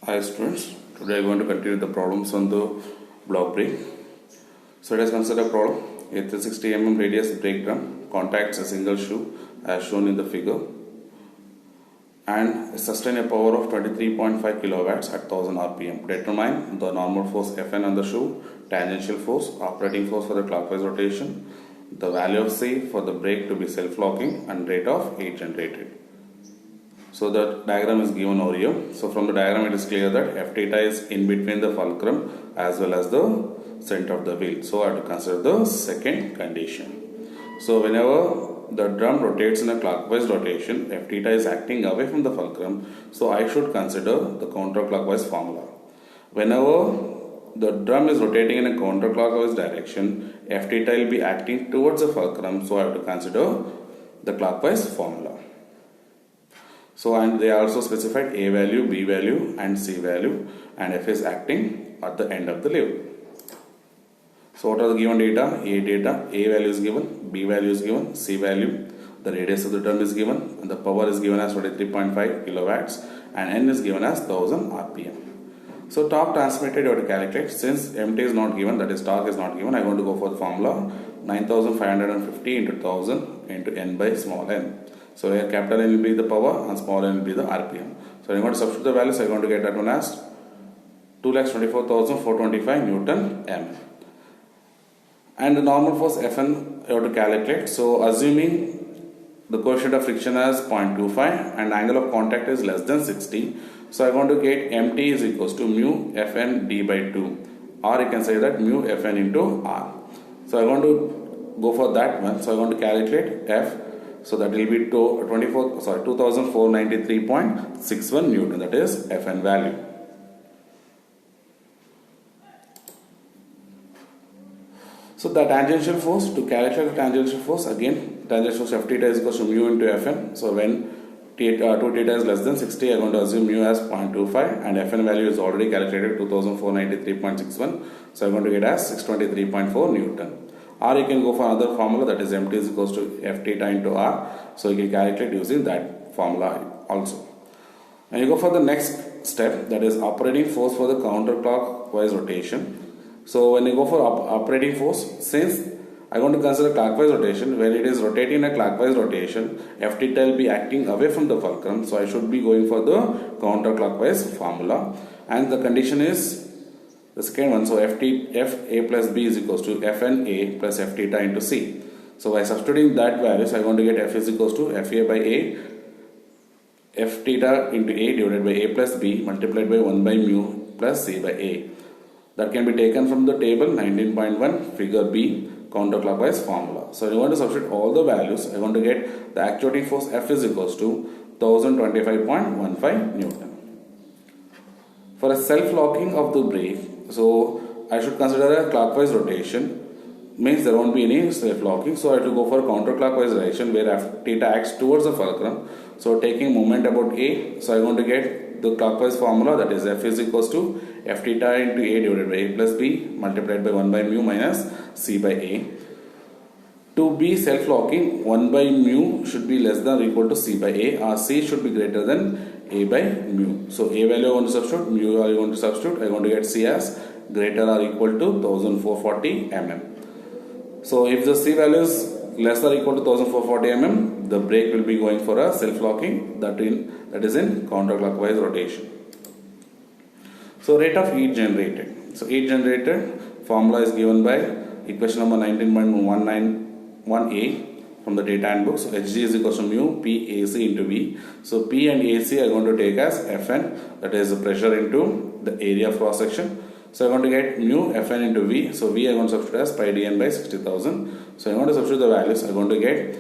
Hi students, today I am going to continue the problems on the block brake. So let us consider a problem. A 360 mm radius brake drum contacts a single shoe as shown in the figure and sustain a power of 23.5 kilowatts at 1000 rpm. Determine the normal force Fn on the shoe, tangential force, operating force for the clockwise rotation, the value of C for the brake to be self-locking and rate of heat generated. So the diagram is given over here. So from the diagram it is clear that F theta is in between the fulcrum as well as the center of the wheel. So I have to consider the second condition. So whenever the drum rotates in a clockwise rotation, F theta is acting away from the fulcrum. So I should consider the counterclockwise formula. Whenever the drum is rotating in a counterclockwise direction, F theta will be acting towards the fulcrum. So I have to consider the clockwise formula. So and they also specified A value, B value and C value, and F is acting at the end of the lever. So what are the given data? A value is given, B value is given, C value, the radius of the drum is given, and the power is given as 23.5 kilowatts and N is given as 1000 rpm. So torque transmitted you have to calculate. Since MT is not given, that is torque is not given, I am going to go for the formula 9550 into 1000 into N by small n. So here capital N will be the power and small n will be the RPM. So I am going to substitute the values. I am going to get that one as 2,24,425 Newton M. And the normal force Fn you have to calculate. So assuming the coefficient of friction as 0.25 and angle of contact is less than 60. So I am going to get MT is equals to mu Fn d by 2, or you can say that mu Fn into R. So I am going to go for that one. So I am going to calculate F. So that will be 2493.61 Newton, that is Fn value. So the tangential force, to calculate the tangential force, again tangential force F theta is equals to mu into Fn. So when 2 theta is less than 60, I am going to assume mu as 0.25 and Fn value is already calculated 2493.61. So I am going to get as 623.4 Newton. Or you can go for another formula, that is MT is equals to F theta into R. So you can calculate using that formula also. And you go for the next step, that is operating force for the counterclockwise rotation. So when you go for operating force, since I want to consider clockwise rotation, when it is rotating a clockwise rotation, F theta will be acting away from the fulcrum. So I should be going for the counterclockwise formula. And the condition is the second one, so F A plus B is equals to Fn A plus F theta into C. So by substituting that value, so I am going to get F is equals to Fa by A, F theta into A divided by A plus B multiplied by 1 by mu plus C by A. That can be taken from the table 19.1 figure B counterclockwise formula. So I want to substitute all the values. I want to get the actuating force F is equals to 1025.15 Newton. For a self-locking of the brake, so I should consider a clockwise rotation, means there won't be any self-locking. So I have to go for counterclockwise direction where F theta acts towards the fulcrum. So taking moment about A, so I am going to get the clockwise formula, that is F is equals to F theta into A divided by A plus B multiplied by 1 by mu minus C by A. To be self-locking, 1 by mu should be less than or equal to C by A, or C should be greater than A by mu. So A value I want to substitute, mu I want to substitute, I want to get C as greater or equal to 1440 mm. So if the C value is less or equal to 1440 mm, the brake will be going for a self-locking, that is in counterclockwise rotation. So rate of heat generated. So heat generated formula is given by equation number 19.191a from the data handbook. So Hg is equals to mu P AC into V. So P and AC are going to take as Fn, that is the pressure into the area of cross section. So I want to get mu Fn into V. So V I want to substitute as pi dn by 60,000. So I want to substitute the values. I want to get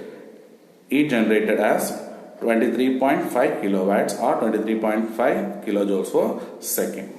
heat generated as 23.5 kilowatts or 23.5 kilojoules per second.